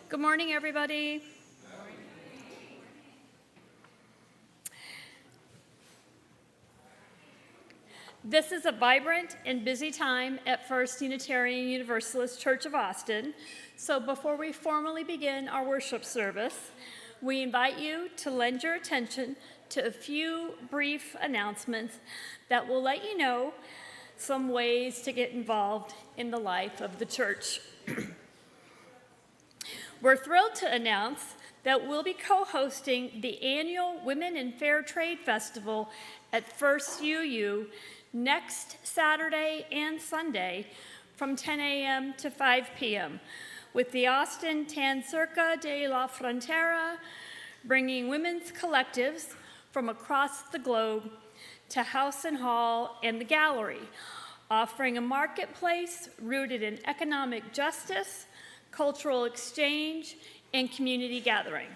Good morning, everybody. This is a vibrant and busy time at First Unitarian Universalist Church of Austin. So before we formally begin our worship service, we invite you to lend your attention to a few brief announcements that will let you know some ways to get involved in the life of the church. We're thrilled to announce that we'll be co-hosting the annual Women in Fair Trade Festival at First UU next Saturday and Sunday from 10 a.m. to 5 p.m. with the Austin Tan Cerca de la Frontera bringing women's collectives from across the globe to House and Hall and the Gallery, offering a marketplace rooted in economic justice, cultural exchange, and community gathering.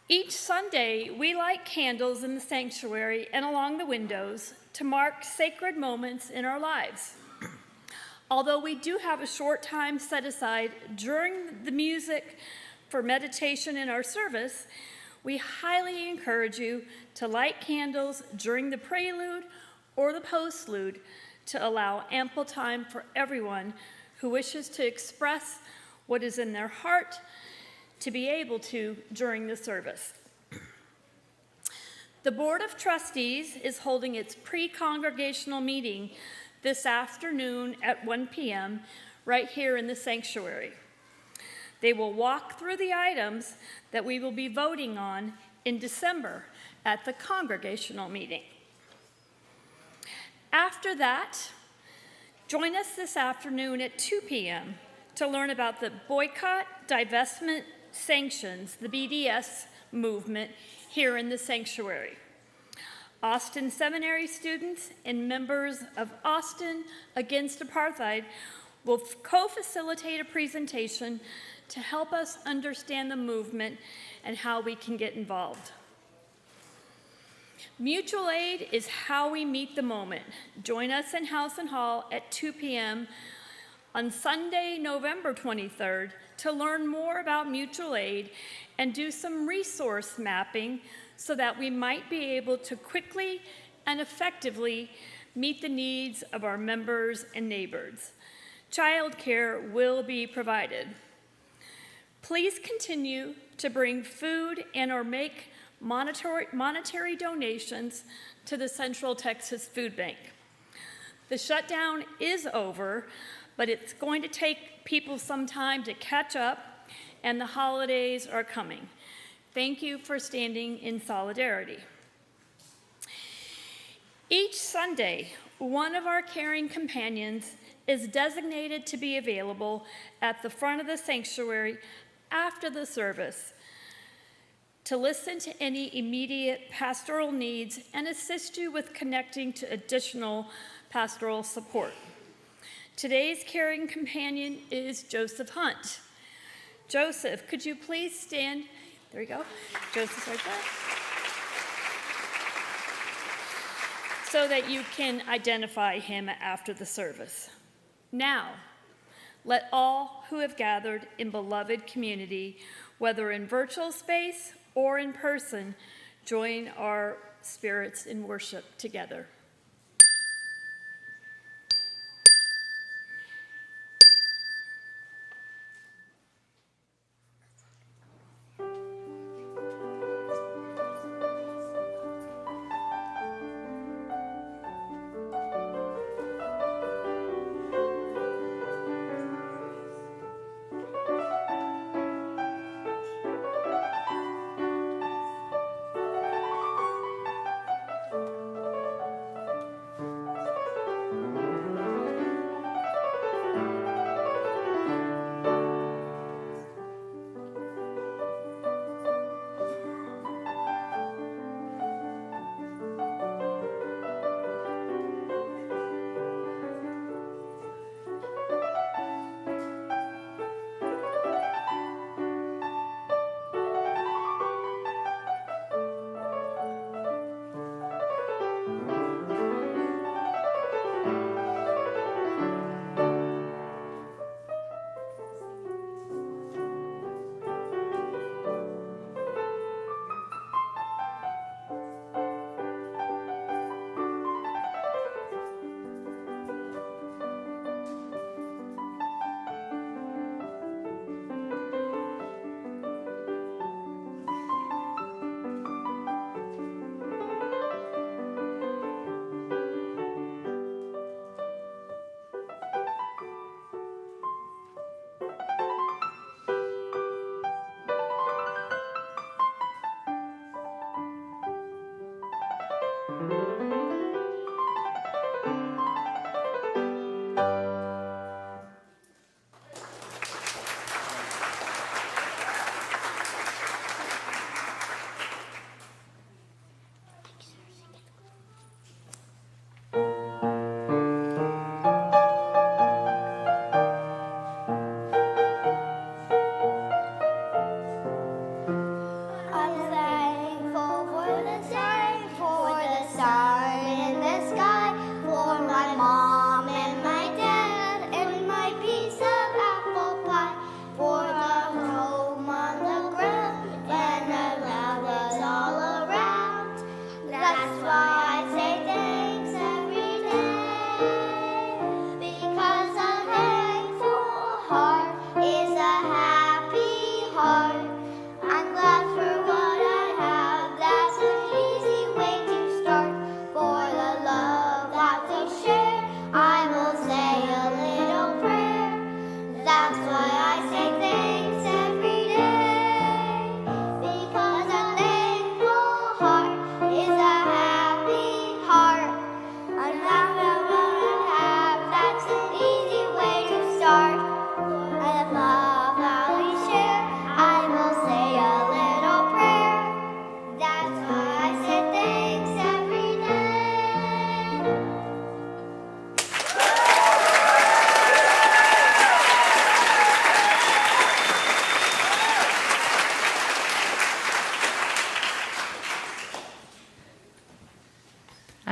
Each Sunday, we light candles in the sanctuary and along the windows to mark sacred moments in our lives. Although we do have a short time set aside during the music for meditation in our service, we highly encourage you to light candles during the prelude or the postlude to allow ample time for everyone who wishes to express what is in their heart to be able to during the service. The Board of Trustees is holding its pre-congregational meeting this afternoon at 1 p.m. right here in the sanctuary. They will walk through the items that we will be voting on in December at the congregational meeting. After that, join us this afternoon at 2 p.m. to learn about the Boycott, Divestment, Sanctions, the BDS movement here in the sanctuary. Austin Seminary students and members of Austin Against Apartheid will co-facilitate a presentation to help us understand the movement and how we can get involved. Mutual aid is how we meet the moment. Join us in House and Hall at 2 p.m. on Sunday, November 23rd to learn more about mutual aid and do some resource mapping so that we might be able to quickly and effectively meet the needs of our members and neighbors. Childcare will be provided. Please continue to bring food and or make monetary donations to the Central Texas Food Bank. The shutdown is over, but it's going to take people some time to catch up, and the holidays are coming. Thank you for standing in solidarity. Each Sunday, one of our caring companions is designated to be available at the front of the sanctuary after the service to listen to any immediate pastoral needs and assist you with connecting to additional pastoral support. Today's caring companion is Joseph Hunt. Joseph, could you please stand? There you go. Joseph's right there. So that you can identify him after the service. Now, let all who have gathered in beloved community, whether in virtual space or in person, join our spirits in worship together.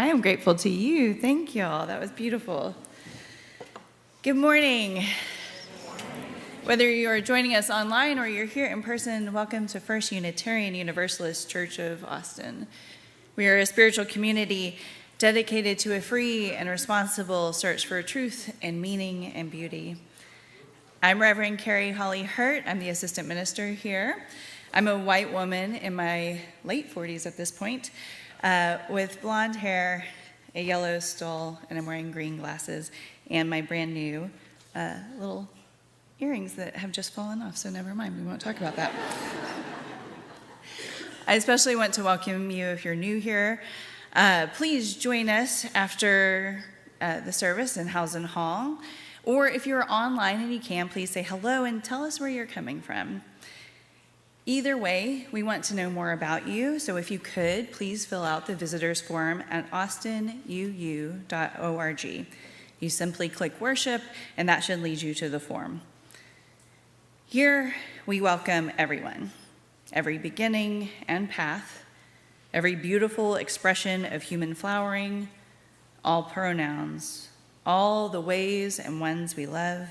I am grateful to you. Thank you all. That was beautiful. Good morning. Whether you are joining us online or you're here in person, welcome to First Unitarian Universalist Church of Austin. We are a spiritual community dedicated to a free and responsible search for truth and meaning and beauty. I'm Reverend Carrie Holly Hurt. I'm the assistant minister here. I'm a white woman in my late 40s at this point, with blonde hair, a yellow stole, and I'm wearing green glasses, and my brand new little earrings that have just fallen off, so never mind, we won't talk about that. I especially want to welcome you if you're new here. Please join us after the service in Housen Hall, or if you're online and you can, please say hello and tell us where you're coming from. Either way, we want to know more about you, so if you could, please fill out the visitors form at austinuu.org. You simply click worship, and that should lead you to the form. Here, we welcome everyone, every beginning and path, every beautiful expression of human flowering, all pronouns, all the ways and ones we love,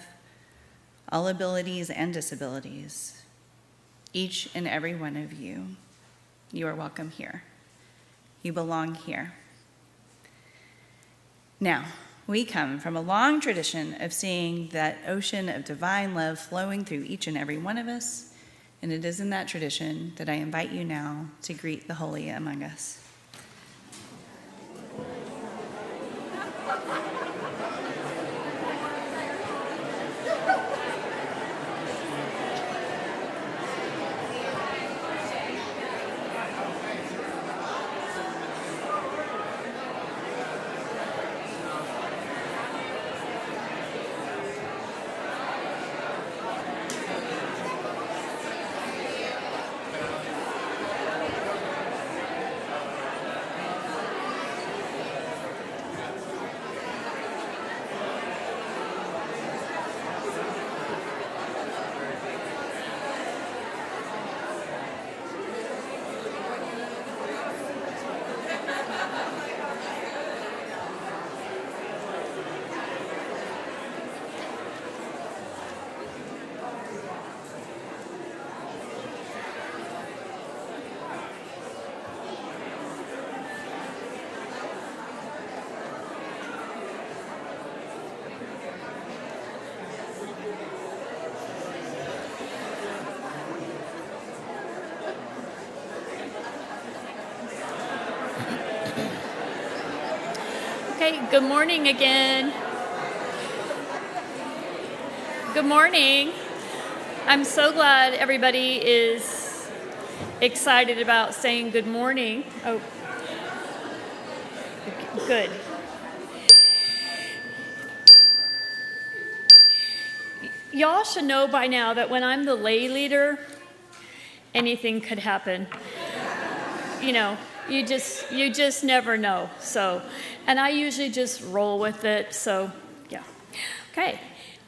all abilities and disabilities. Each and every one of you, you are welcome here. You belong here. Now, we come from a long tradition of seeing that ocean of divine love flowing through each and every one of us, and it is in that tradition that I invite you now to greet the holy among us. Okay, good morning again. Good morning. I'm so glad everybody is excited about saying good morning. Oh, good. Y'all should know by now that when I'm the lay leader, anything could happen. You know, you just never know. So, and I usually just roll with it. So, yeah. Okay.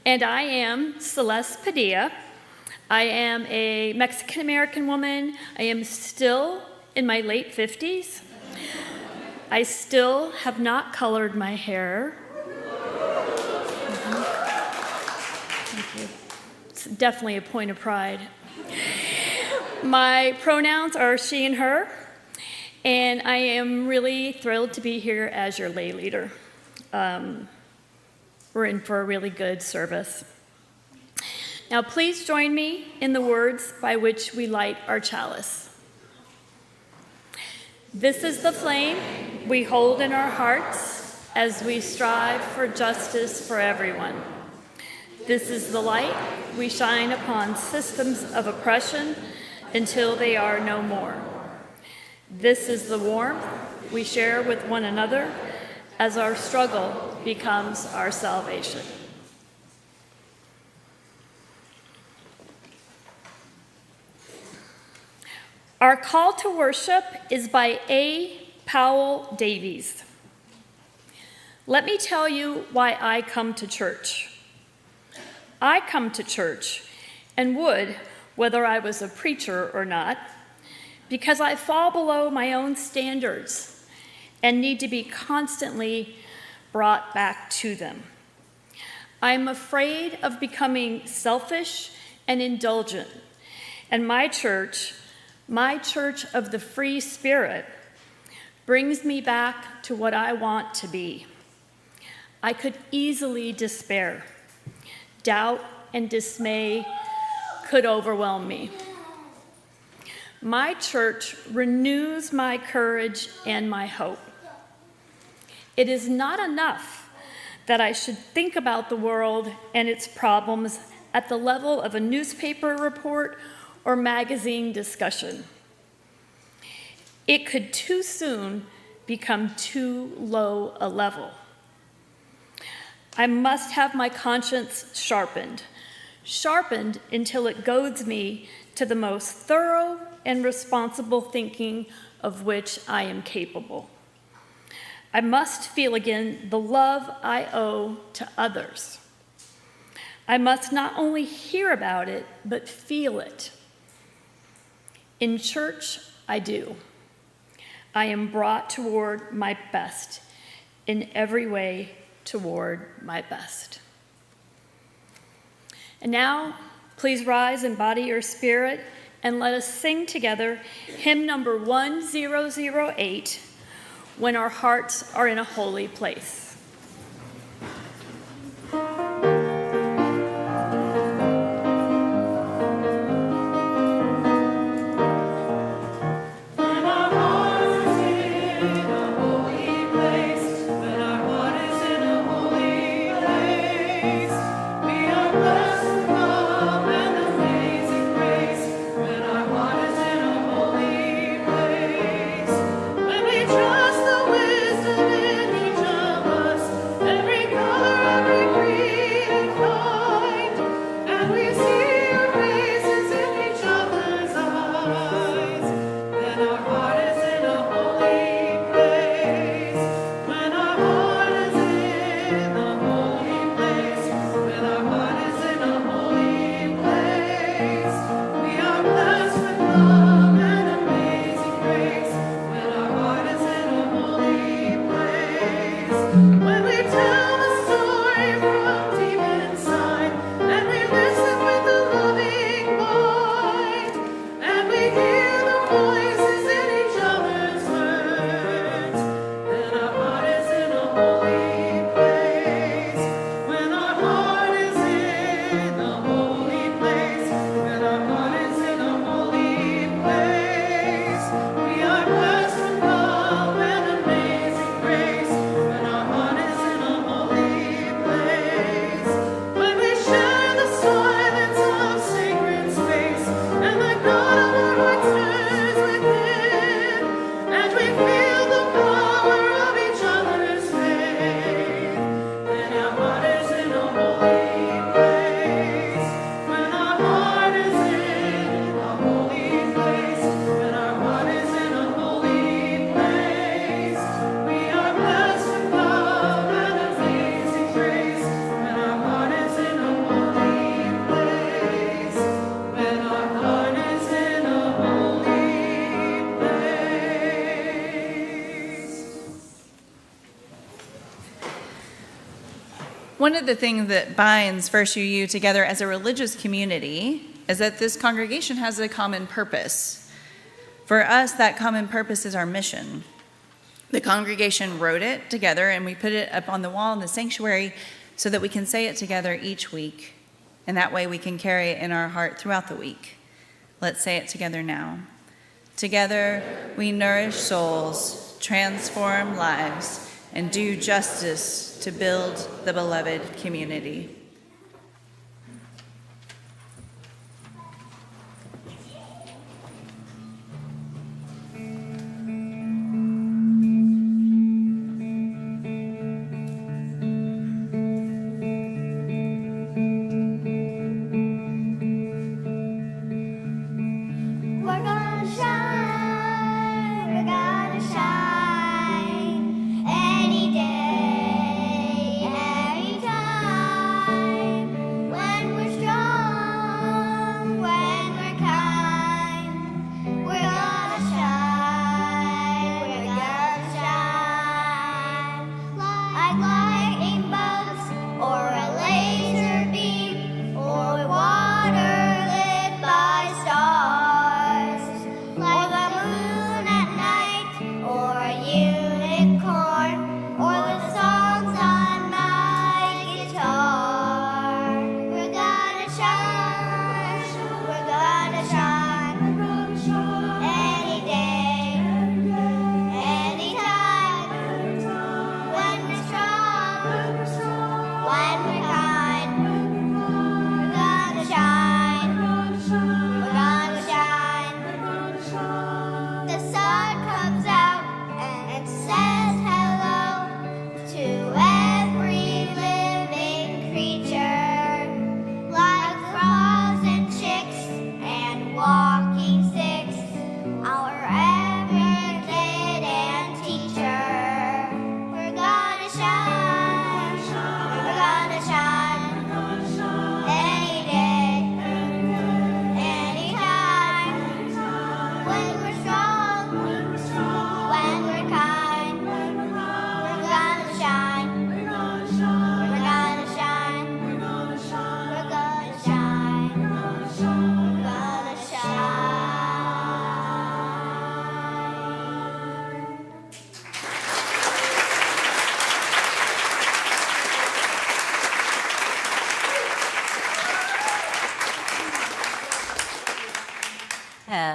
And I am Celeste Padilla. I am a Mexican-American woman. I am still in my late 50s. I still have not colored my hair. Thank you. It's definitely a point of pride. My pronouns are she and her. And I am really thrilled to be here as your lay leader. We're in for a really good service. Now, please join me in the words by which we light our chalice. This is the flame we hold in our hearts as we strive for justice for everyone. This is the light we shine upon systems of oppression until they are no more. This is the warmth we share with one another as our struggle becomes our salvation. Our call to worship is by A. Powell Davies. Let me tell you why I come to church. I come to church and would, whether I was a preacher or not, because I fall below my own standards and need to be constantly brought back to them. I'm afraid of becoming selfish and indulgent, and my church of the free spirit, brings me back to what I want to be. I could easily despair. Doubt and dismay could overwhelm me. My church renews my courage and my hope. It is not enough that I should think about the world and its problems at the level of a newspaper report or magazine discussion. It could too soon become too low a level. I must have my conscience sharpened until it goads me to the most thorough and responsible thinking of which I am capable. I must feel again the love I owe to others. I must not only hear about it, but feel it. In church, I do. I am brought toward my best, in every way toward my best. And now, please rise in body or spirit, and let us sing together hymn number 1008, When Our Hearts Are in a Holy Place. One of the things that binds First UU together as a religious community is that this congregation has a common purpose. For us, that common purpose is our mission. The congregation wrote it together, and we put it up on the wall in the sanctuary so that we can say it together each week, and that way we can carry it in our heart throughout the week. Let's say it together now. Together, we nourish souls, transform lives, and do justice to build the beloved community. Any day, every time.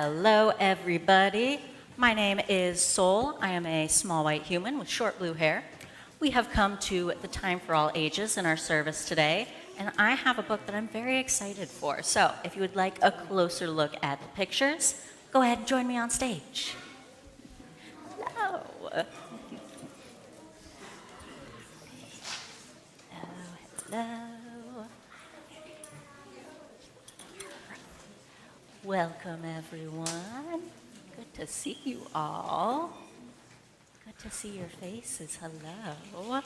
Hello, everybody. My name is Sol. I am a small white human with short blue hair. We have come to the time for all ages in our service today, and I have a book that I'm very excited for. So if you would like a closer look at the pictures, go ahead and join me on stage. Hello. Hello. Welcome, everyone. Good to see you all. Good to see your faces. Hello. Hi.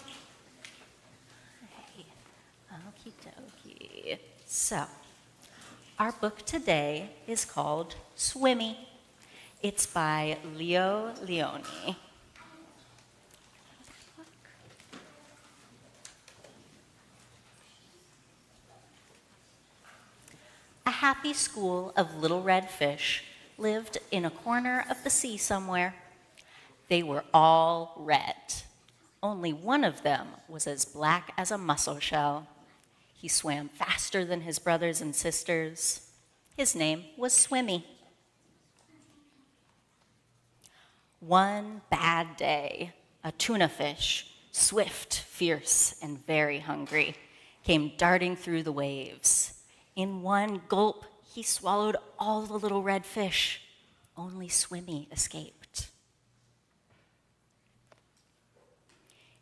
Okie dokie. So, our book today is called Swimmy. It's by Leo Leone. A happy school of little red fish lived in a corner of the sea somewhere. They were all red. Only one of them was as black as a mussel shell. He swam faster than his brothers and sisters. His name was Swimmy. One bad day, a tuna fish, swift, fierce, and very hungry, came darting through the waves. In one gulp, he swallowed all the little red fish. Only Swimmy escaped.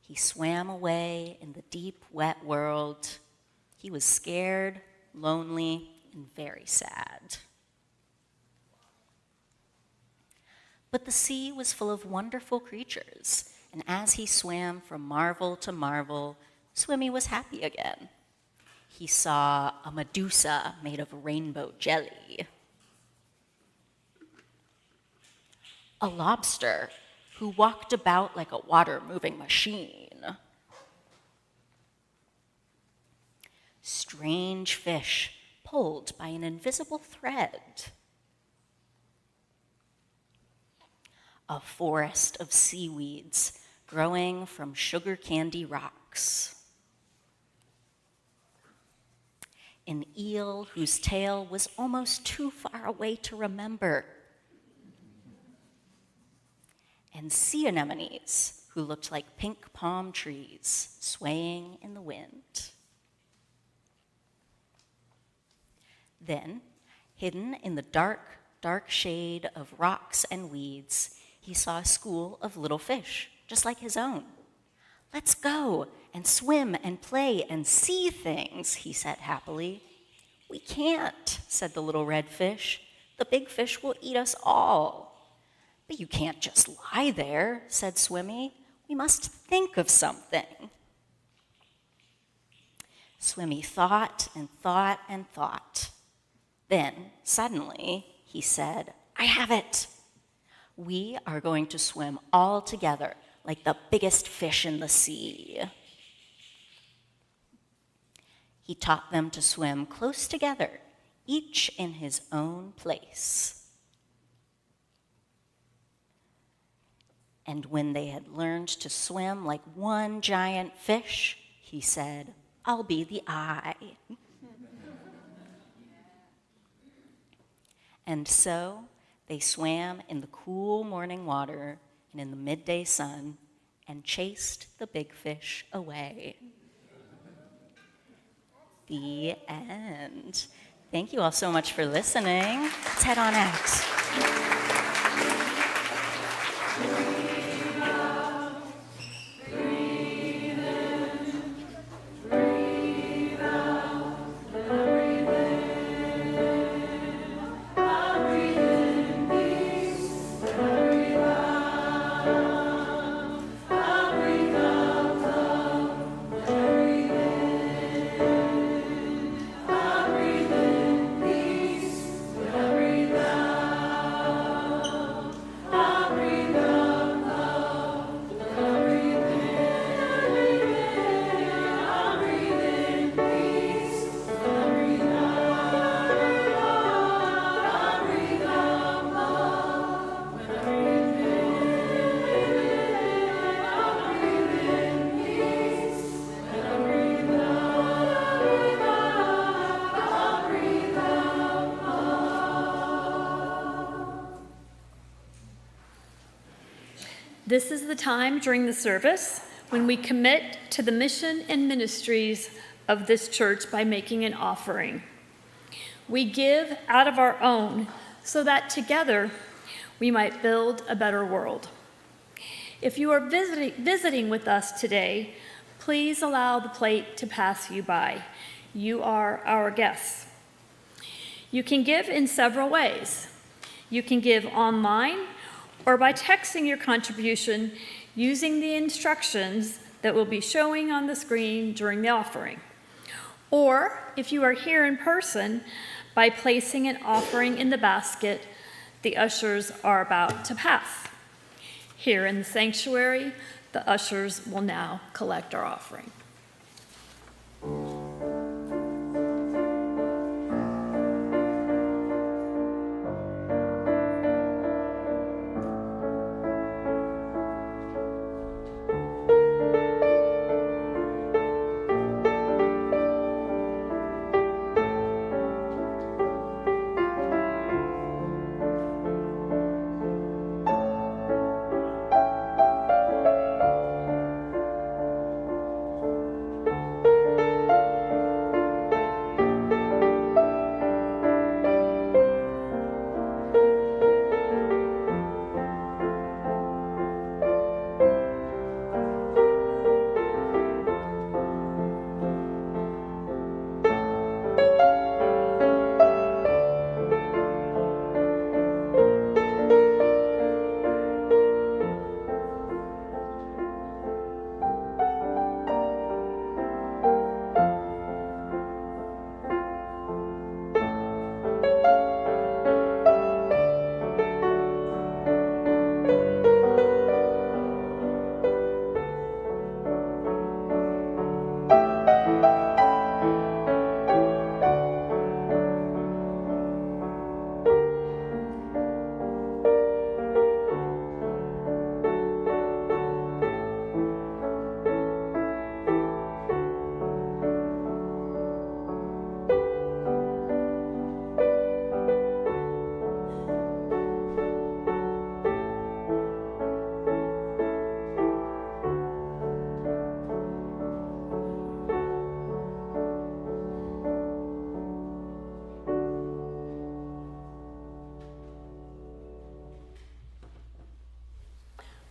He swam away in the deep, wet world. He was scared, lonely, and very sad. But the sea was full of wonderful creatures, and as he swam from marvel to marvel, Swimmy was happy again. He saw a Medusa made of rainbow jelly, a lobster who walked about like a water-moving machine, strange fish pulled by an invisible thread, a forest of seaweeds growing from sugar candy rocks, an eel whose tail was almost too far away to remember, and sea anemones who looked like pink palm trees swaying in the wind. Then, hidden in the dark, dark shade of rocks and weeds, he saw a school of little fish, just like his own. "Let's go and swim and play and see things," he said happily. "We can't," said the little red fish. "The big fish will eat us all." "But you can't just lie there," said Swimmy. "We must think of something." Swimmy thought and thought and thought. Then, suddenly, he said, "I have it. We are going to swim all together like the biggest fish in the sea." He taught them to swim close together, each in his own place. And when they had learned to swim like one giant fish, he said, "I'll be the eye." And so they swam in the cool morning water and in the midday sun and chased the big fish away. The end. Thank you all so much for listening. Let's head on out. This is the time during the service when we commit to the mission and ministries of this church by making an offering. We give out of our own so that together we might build a better world. If you are visiting with us today, please allow the plate to pass you by. You are our guests. You can give in several ways. You can give online or by texting your contribution using the instructions that will be showing on the screen during the offering. Or if you are here in person, by placing an offering in the basket the ushers are about to pass. Here in the sanctuary, the ushers will now collect our offering.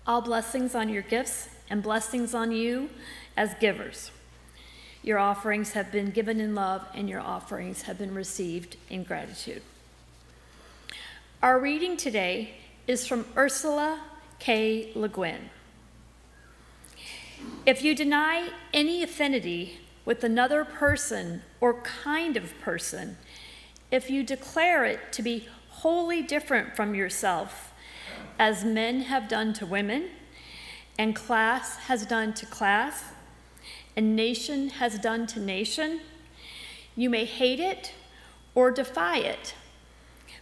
All blessings on your gifts and blessings on you as givers. Your offerings have been given in love, and your offerings have been received in gratitude. Our reading today is from Ursula K. Le Guin. If you deny any affinity with another person or kind of person, if you declare it to be wholly different from yourself, as men have done to women, and class has done to class, and nation has done to nation, you may hate it or defy it,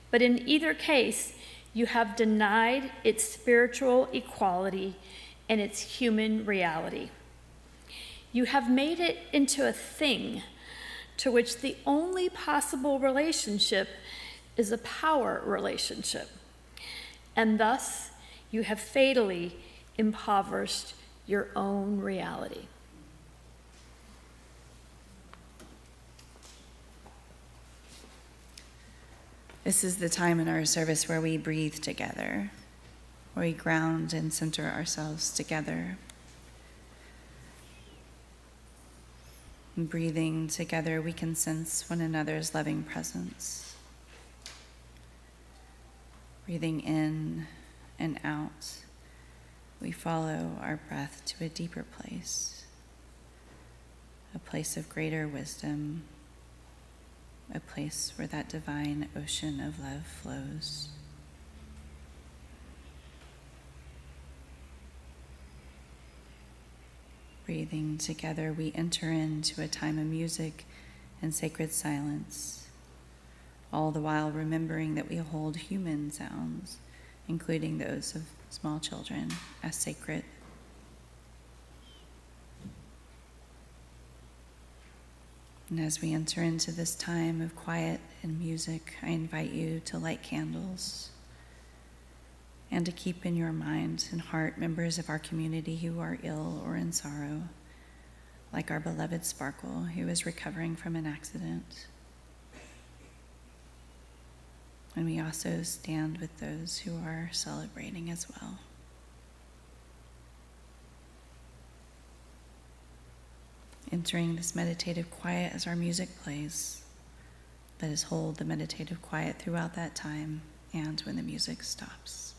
but in either case, you have denied its spiritual equality and its human reality. You have made it into a thing to which the only possible relationship is a power relationship. And thus, you have fatally impoverished your own reality. This is the time in our service where we breathe together, where we ground and center ourselves together. And breathing together, we can sense one another's loving presence. Breathing in and out, we follow our breath to a deeper place, a place of greater wisdom, a place where that divine ocean of love flows. Breathing together, we enter into a time of music and sacred silence, all the while remembering that we hold human sounds, including those of small children, as sacred. And as we enter into this time of quiet and music, I invite you to light candles and to keep in your mind and heart members of our community who are ill or in sorrow, like our beloved Sparkle, who is recovering from an accident. And we also stand with those who are celebrating as well. Entering this meditative quiet as our music plays, let us hold the meditative quiet throughout that time and when the music stops.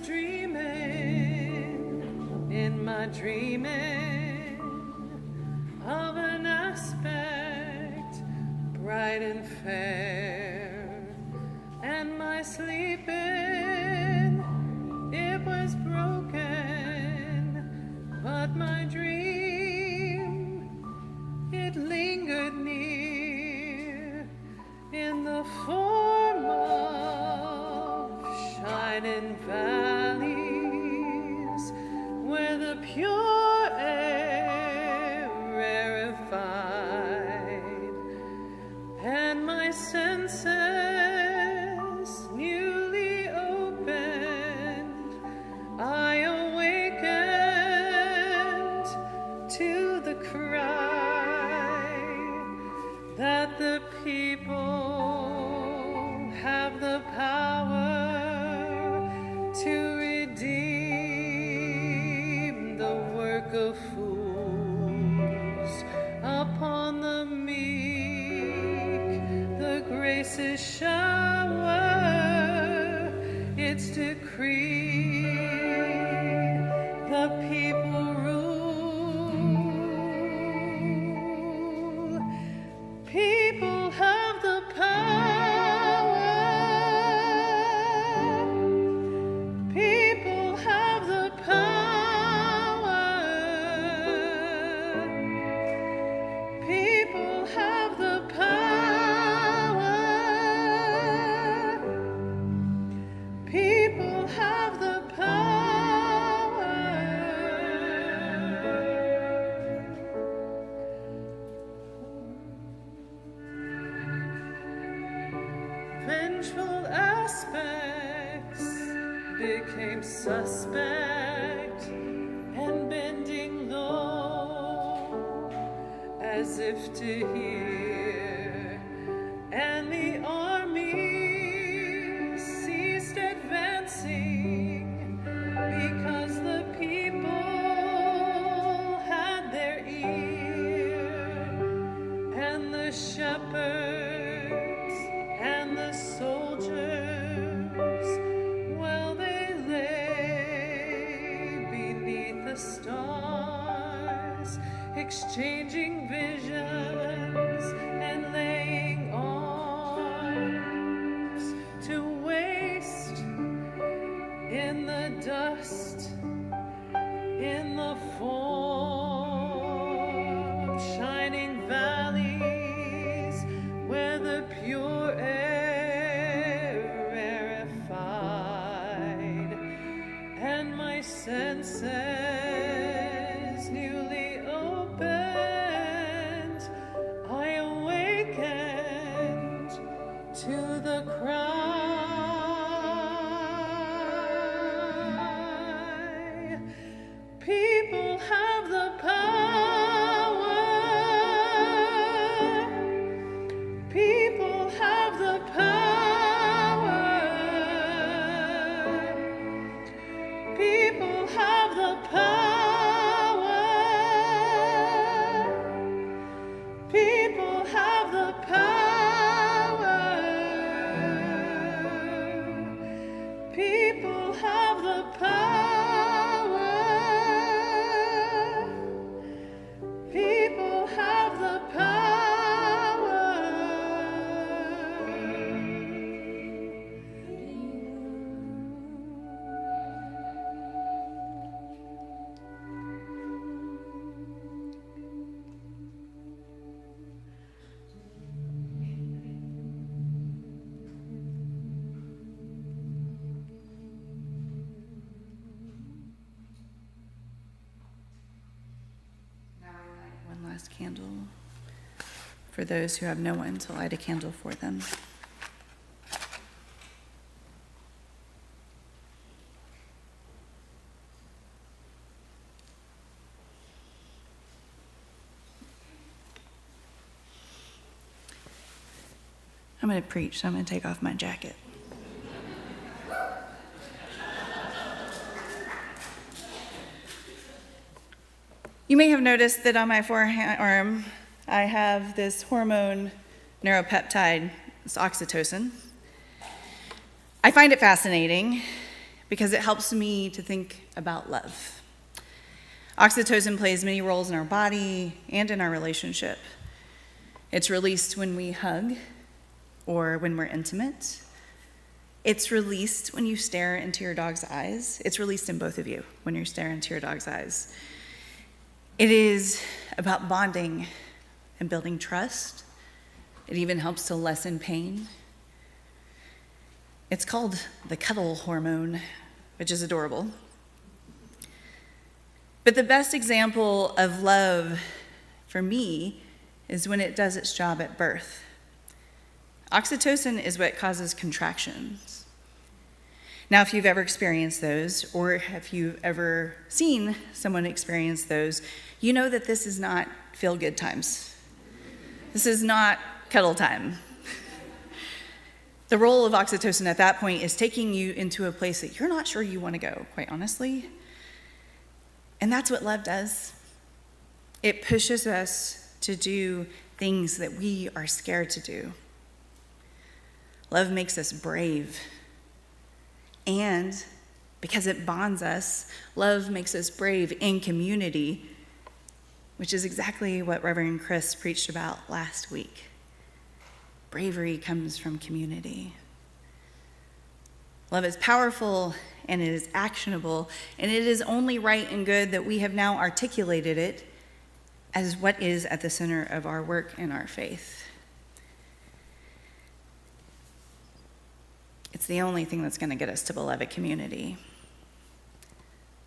Dreaming in my dreaming of an aspect bright and fair, and my sleeping it was broken, but my dream it lingered near in the form of shining valleys where the pure air rarefied, and my senses newly opened. I awakened to the cry that the people have the power to redeem the work of fools upon the meek. The graces shower its decree. The people rule. People have the power. Vengeful aspects became suspect and bending low as if to hear, and the army ceased advancing because the people had their ear, and the shepherds and the soldiers, well, they lay beneath the stars, exchanging visions and laying arms to waste in the dust, in the form of shining valleys where the pure air rarefied, and my senses newly opened. I awakened to the cry. People have the power. People have the power. People have the power. People have the power. People have the power. One last candle for those who have no one to light a candle for them. I'm going to preach, so I'm going to take off my jacket. You may have noticed that on my forearm, I have this hormone neuropeptide, it's oxytocin. I find it fascinating because it helps me to think about love. Oxytocin plays many roles in our body and in our relationship. It's released when we hug or when we're intimate. It's released when you stare into your dog's eyes. It's released in both of you when you stare into your dog's eyes. It is about bonding and building trust. It even helps to lessen pain. It's called the cuddle hormone, which is adorable. But the best example of love for me is when it does its job at birth. Oxytocin is what causes contractions. Now, if you've ever experienced those, or if you've ever seen someone experience those, you know that this is not feel-good times. This is not cuddle time. The role of oxytocin at that point is taking you into a place that you're not sure you want to go, quite honestly. And that's what love does. It pushes us to do things that we are scared to do. Love makes us brave. And because it bonds us, love makes us brave in community, which is exactly what Reverend Chris preached about last week. Bravery comes from community. Love is powerful and it is actionable, and it is only right and good that we have now articulated it as what is at the center of our work and our faith. It's the only thing that's going to get us to beloved community.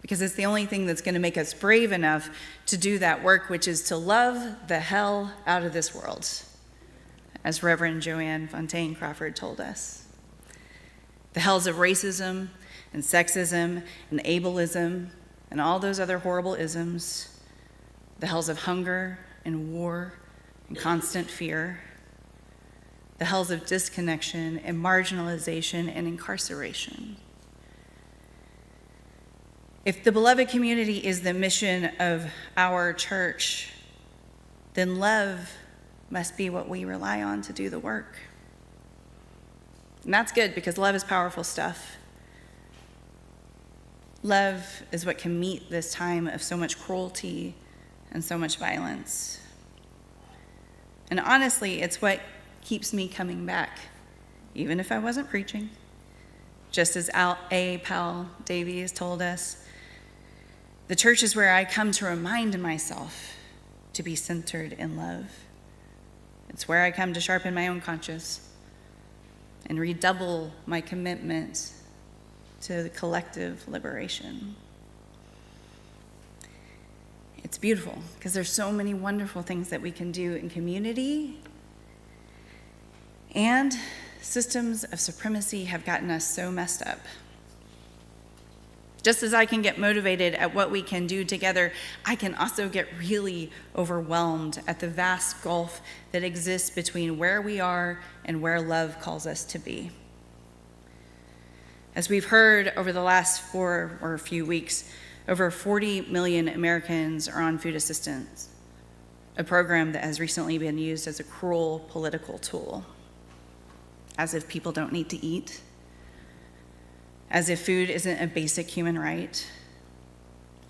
Because it's the only thing that's going to make us brave enough to do that work, which is to love the hell out of this world, as Reverend Joanne Fontaine Crawford told us. The hells of racism and sexism and ableism and all those other horrible isms, the hells of hunger and war and constant fear, the hells of disconnection and marginalization and incarceration. If the beloved community is the mission of our church, then love must be what we rely on to do the work. And that's good because love is powerful stuff. Love is what can meet this time of so much cruelty and so much violence. And honestly, it's what keeps me coming back, even if I wasn't preaching. Just as A. Powell Davies told us, the church is where I come to remind myself to be centered in love. It's where I come to sharpen my own conscience and redouble my commitment to the collective liberation. It's beautiful because there's so many wonderful things that we can do in community, and systems of supremacy have gotten us so messed up. Just as I can get motivated at what we can do together, I can also get really overwhelmed at the vast gulf that exists between where we are and where love calls us to be. As we've heard over the last few weeks, over 40 million Americans are on food assistance, a program that has recently been used as a cruel political tool, as if people don't need to eat, as if food isn't a basic human right,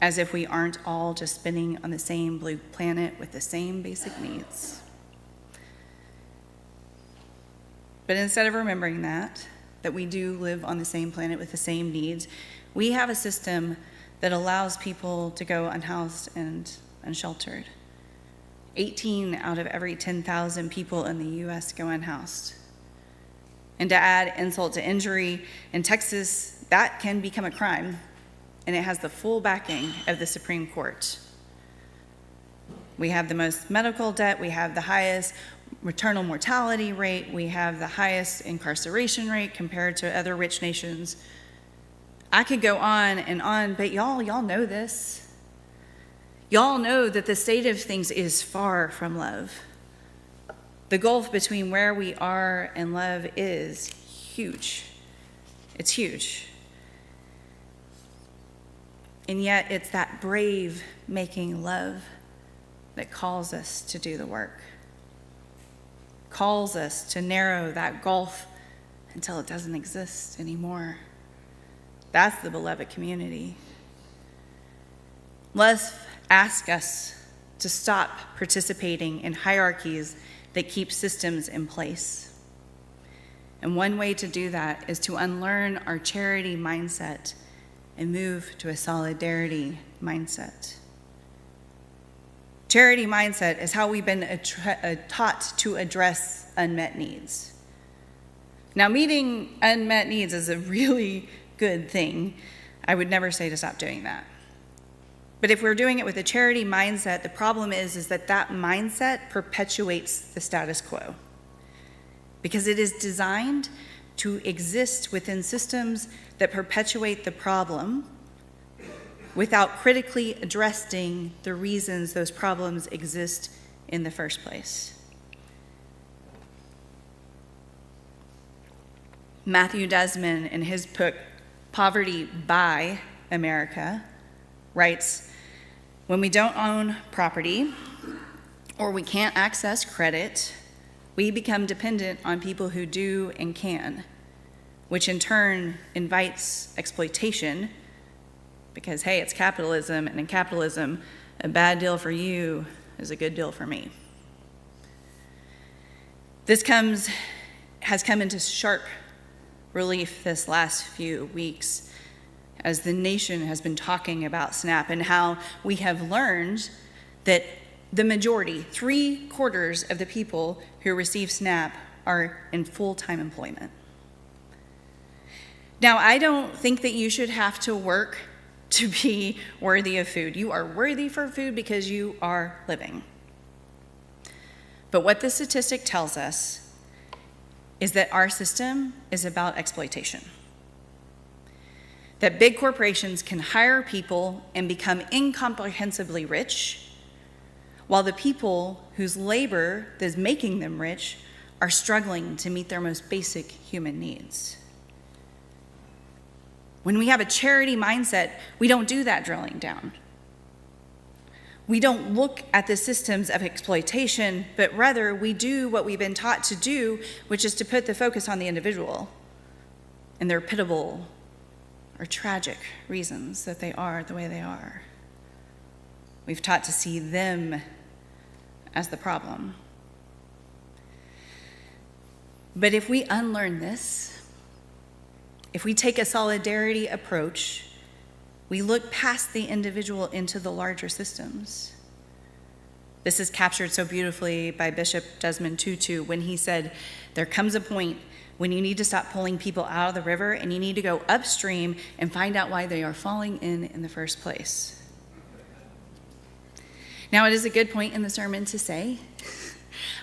as if we aren't all just spinning on the same blue planet with the same basic needs. But instead of remembering that we do live on the same planet with the same needs, we have a system that allows people to go unhoused and unsheltered. 18 out of every 10,000 people in the US go unhoused. And to add insult to injury, in Texas, that can become a crime, and it has the full backing of the Supreme Court. We have the most medical debt. We have the highest maternal mortality rate. We have the highest incarceration rate compared to other rich nations. I could go on and on, but y'all know this. Y'all know that the state of things is far from love. The gulf between where we are and love is huge. It's huge. And yet it's that brave making love that calls us to do the work. Calls us to narrow that gulf until it doesn't exist anymore. That's the beloved community. Love asks us to stop participating in hierarchies that keep systems in place. And one way to do that is to unlearn our charity mindset and move to a solidarity mindset. Charity mindset is how we've been taught to address unmet needs. Now, meeting unmet needs is a really good thing. I would never say to stop doing that. But if we're doing it with a charity mindset, the problem is that mindset perpetuates the status quo, because it is designed to exist within systems that perpetuate the problem without critically addressing the reasons those problems exist in the first place. Matthew Desmond, in his book, Poverty by America, writes, when we don't own property or we can't access credit, we become dependent on people who do and can, which in turn invites exploitation because, hey, it's capitalism, and in capitalism, a bad deal for you is a good deal for me. This has come into sharp relief this last few weeks as the nation has been talking about SNAP and how we have learned that the majority, 3/4 of the people who receive SNAP are in full-time employment. Now, I don't think that you should have to work to be worthy of food. You are worthy for food because you are living. But what the statistic tells us is that our system is about exploitation. That big corporations can hire people and become incomprehensibly rich, while the people whose labor is making them rich are struggling to meet their most basic human needs. When we have a charity mindset, we don't do that drilling down. We don't look at the systems of exploitation, but rather we do what we've been taught to do, which is to put the focus on the individual and their pitiable or tragic reasons that they are the way they are. We've taught to see them as the problem. But if we unlearn this, if we take a solidarity approach, we look past the individual into the larger systems. This is captured so beautifully by Bishop Desmond Tutu when he said, there comes a point when you need to stop pulling people out of the river and you need to go upstream and find out why they are falling in the first place. Now, it is a good point in the sermon to say,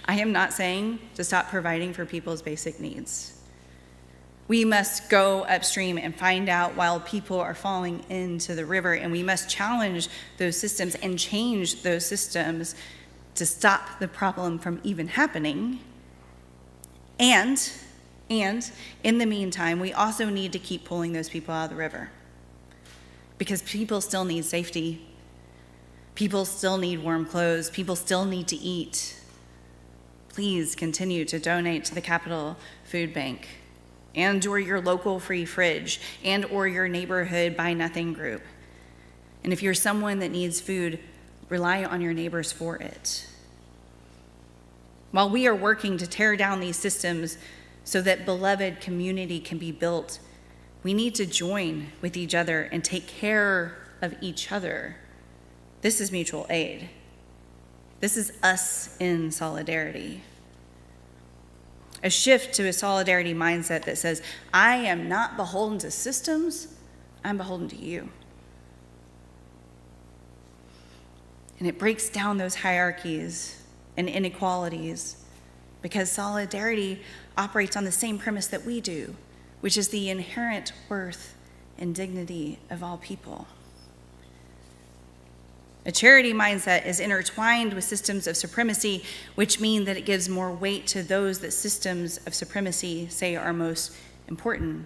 I am not saying to stop providing for people's basic needs. We must go upstream and find out while people are falling into the river, and we must challenge those systems and change those systems to stop the problem from even happening. And in the meantime, we also need to keep pulling those people out of the river, because people still need safety. People still need warm clothes. People still need to eat. Please continue to donate to the Capital Food Bank and or your local free fridge and or your neighborhood Buy Nothing group. And if you're someone that needs food, rely on your neighbors for it. While we are working to tear down these systems so that beloved community can be built, we need to join with each other and take care of each other. This is mutual aid. This is us in solidarity. A shift to a solidarity mindset that says, I am not beholden to systems, I'm beholden to you. And it breaks down those hierarchies and inequalities because solidarity operates on the same premise that we do, which is the inherent worth and dignity of all people. A charity mindset is intertwined with systems of supremacy, which mean that it gives more weight to those that systems of supremacy say are most important,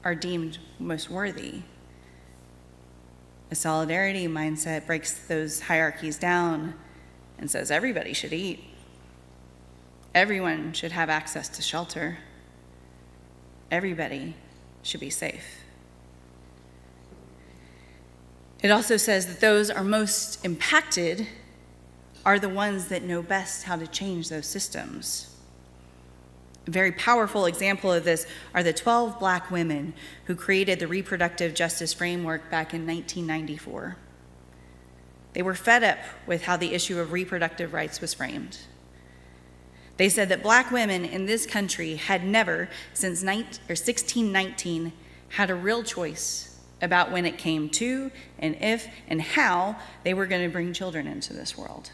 are deemed most worthy. A solidarity mindset breaks those hierarchies down and says everybody should eat. Everyone should have access to shelter. Everybody should be safe. It also says that those are most impacted are the ones that know best how to change those systems. A very powerful example of this are the 12 Black women who created the reproductive justice framework back in 1994. They were fed up with how the issue of reproductive rights was framed. They said that Black women in this country had never, since 1619, had a real choice about when it came to and if and how they were going to bring children into this world.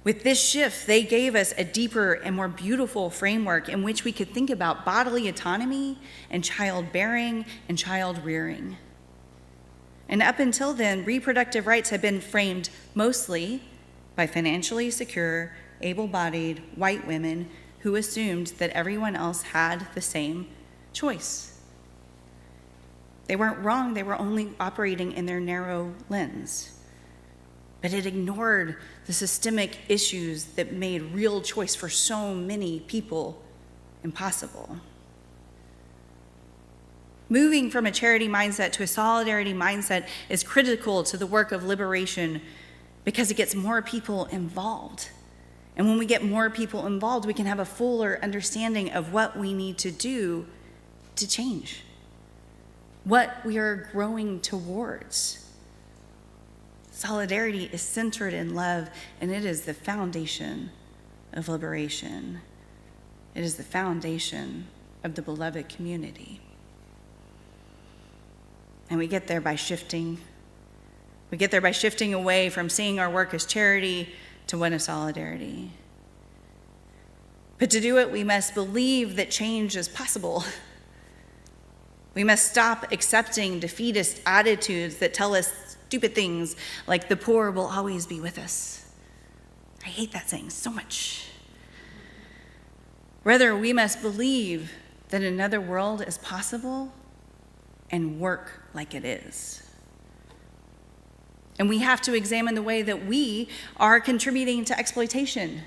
With this shift, they gave us a deeper and more beautiful framework in which we could think about bodily autonomy and childbearing and child rearing. And up until then, reproductive rights had been framed mostly by financially secure, able-bodied white women who assumed that everyone else had the same choice. They weren't wrong, they were only operating in their narrow lens. But it ignored the systemic issues that made real choice for so many people impossible. Moving from a charity mindset to a solidarity mindset is critical to the work of liberation because it gets more people involved. And when we get more people involved, we can have a fuller understanding of what we need to do to change, what we are growing towards. Solidarity is centered in love, and it is the foundation of liberation. It is the foundation of the beloved community. And we get there by shifting. We get there by shifting away from seeing our work as charity to one of solidarity. But to do it, we must believe that change is possible. We must stop accepting defeatist attitudes that tell us stupid things like the poor will always be with us. I hate that saying so much. Rather, we must believe that another world is possible and work like it is. And we have to examine the way that we are contributing to exploitation.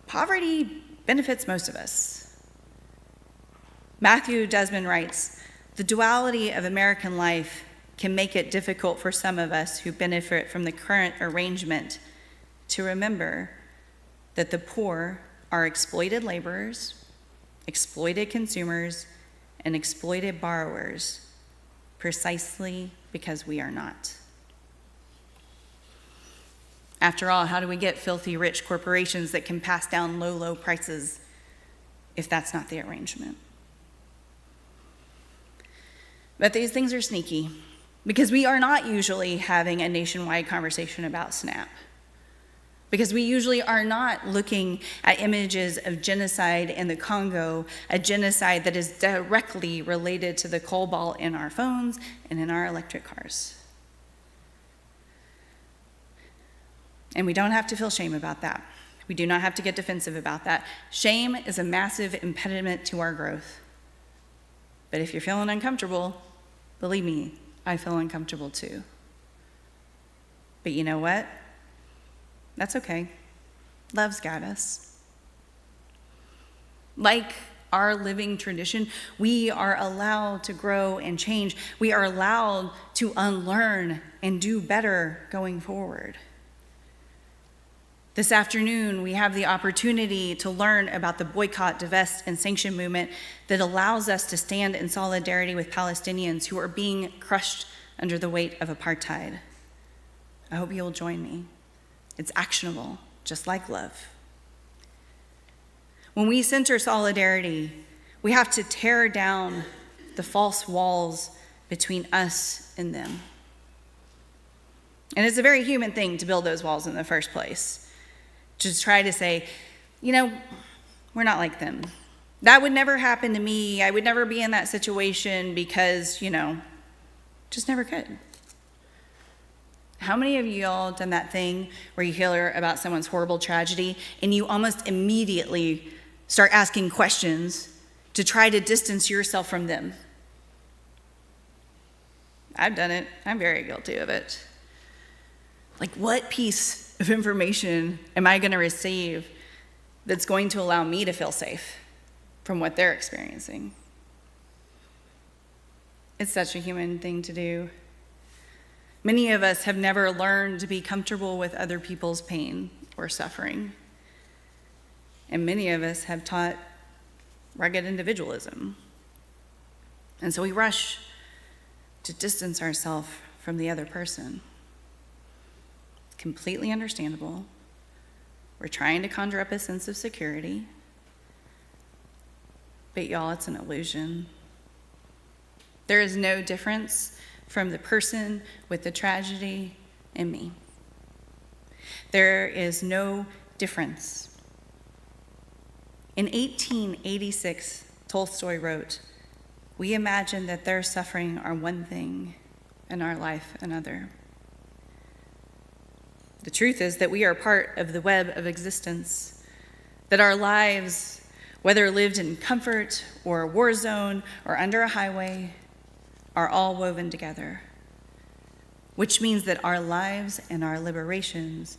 Poverty benefits most of us. Matthew Desmond writes, "The duality of American life can make it difficult for some of us who benefit from the current arrangement to remember that the poor are exploited laborers, exploited consumers, and exploited borrowers precisely because we are not." After all, how do we get filthy rich corporations that can pass down low prices if that's not the arrangement? But these things are sneaky because we are not usually having a nationwide conversation about SNAP. Because we usually are not looking at images of genocide in the Congo, a genocide that is directly related to the cobalt in our phones and in our electric cars. And we don't have to feel shame about that. We do not have to get defensive about that. Shame is a massive impediment to our growth. But if you're feeling uncomfortable, believe me, I feel uncomfortable too. But you know what? That's okay. Love's got us. Like our living tradition, we are allowed to grow and change. We are allowed to unlearn and do better going forward. This afternoon, we have the opportunity to learn about the boycott, divest, and sanction movement that allows us to stand in solidarity with Palestinians who are being crushed under the weight of apartheid. I hope you'll join me. It's actionable, just like love. When we center solidarity, we have to tear down the false walls between us and them. And it's a very human thing to build those walls in the first place. Just try to say, we're not like them. That would never happen to me. I would never be in that situation because, just never could. How many of y'all done that thing where you hear about someone's horrible tragedy and you almost immediately start asking questions to try to distance yourself from them? I've done it. I'm very guilty of it. Like, what piece of information am I going to receive that's going to allow me to feel safe from what they're experiencing? It's such a human thing to do. Many of us have never learned to be comfortable with other people's pain or suffering. And many of us have taught rugged individualism. And so we rush to distance ourselves from the other person. Completely understandable. We're trying to conjure up a sense of security. But y'all, it's an illusion. There is no difference from the person with the tragedy and me. There is no difference. In 1886, Tolstoy wrote, "We imagine that their suffering are one thing and our life another." The truth is that we are part of the web of existence, that our lives, whether lived in comfort or a war zone or under a highway, are all woven together, which means that our lives and our liberations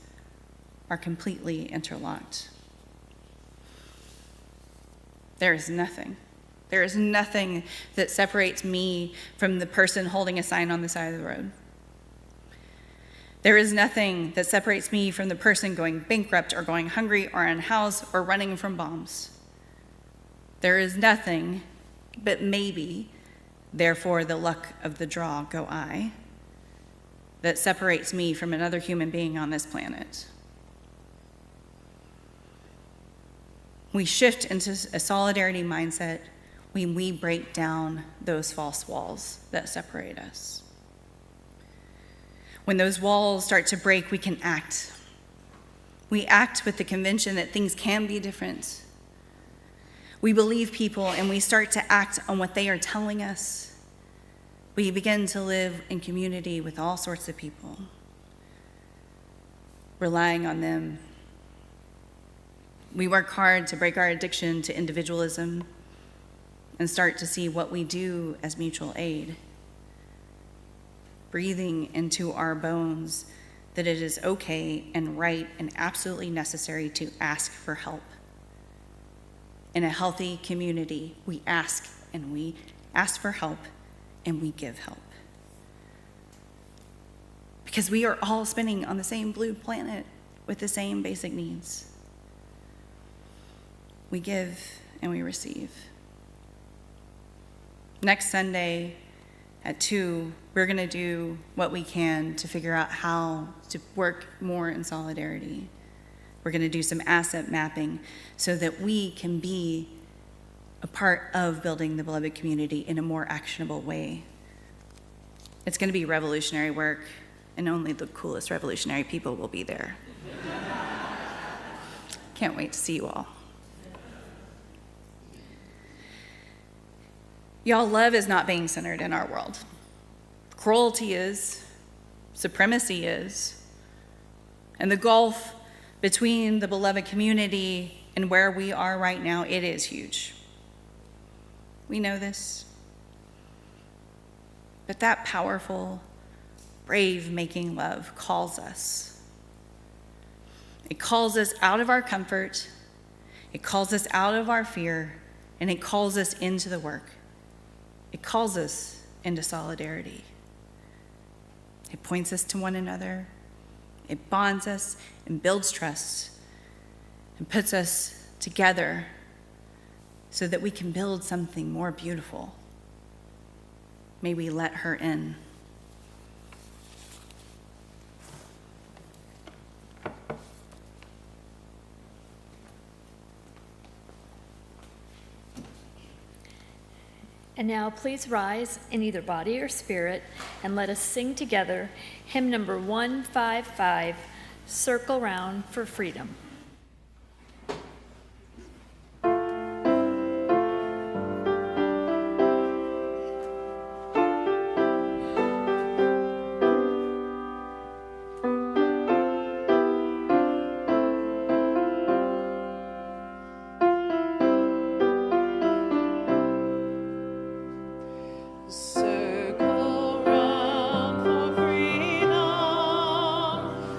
are completely interlocked. There is nothing that separates me from the person holding a sign on the side of the road. There is nothing that separates me from the person going bankrupt or going hungry or unhoused or running from bombs. There is nothing, but maybe, therefore the luck of the draw go I, that separates me from another human being on this planet. We shift into a solidarity mindset when we break down those false walls that separate us. When those walls start to break, we can act. We act with the conviction that things can be different. We believe people and we start to act on what they are telling us. We begin to live in community with all sorts of people, relying on them. We work hard to break our addiction to individualism and start to see what we do as mutual aid, breathing into our bones that it is okay and right and absolutely necessary to ask for help. In a healthy community, we ask for help and we give help. Because we are all spinning on the same blue planet with the same basic needs. We give and we receive. Next Sunday at 2, we're going to do what we can to figure out how to work more in solidarity. We're going to do some asset mapping so that we can be a part of building the beloved community in a more actionable way. It's going to be revolutionary work, and only the coolest revolutionary people will be there. Can't wait to see you all. Y'all, love is not being centered in our world. Cruelty is, supremacy is, and the gulf between the beloved community and where we are right now, it is huge. We know this. But that powerful, brave making love calls us. It calls us out of our comfort, it calls us out of our fear, and it calls us into the work. It calls us into solidarity. It points us to one another. It bonds us and builds trust and puts us together so that we can build something more beautiful. May we let her in. And now please rise in either body or spirit and let us sing together hymn number 155, Circle Round for Freedom. Circle round for freedom,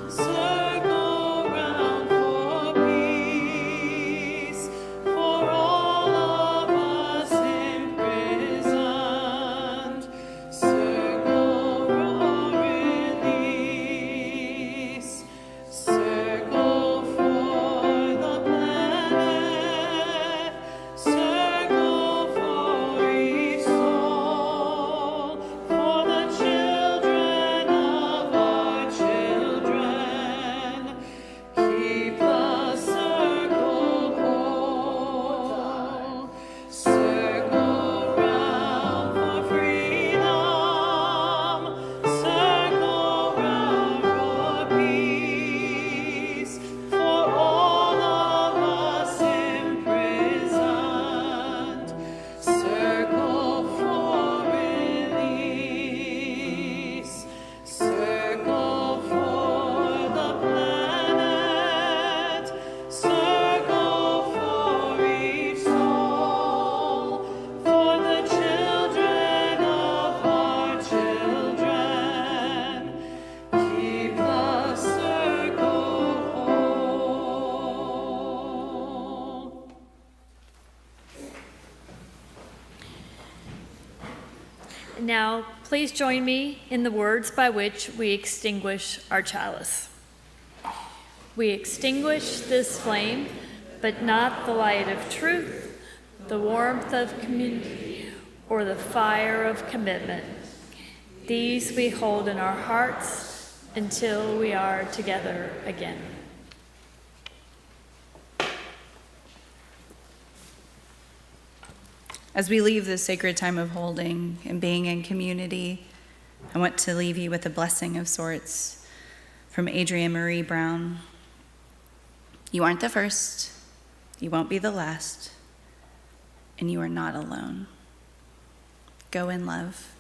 circle round for peace, for all of us imprisoned. Circle for release, circle for the planet, circle for each soul, for the children of our children. Keep the circle whole. Circle round for freedom, circle round for peace, for all of us imprisoned. Circle for release, circle for the planet, circle for each soul, for the children of our children. Keep the circle whole. Now, please join me in the words by which we extinguish our chalice. We extinguish this flame, but not the light of truth, the warmth of community, or the fire of commitment. These we hold in our hearts until we are together again. As we leave this sacred time of holding and being in community, I want to leave you with a blessing of sorts from Adrienne Marie Brown. You aren't the first, you won't be the last, and you are not alone. Go in love.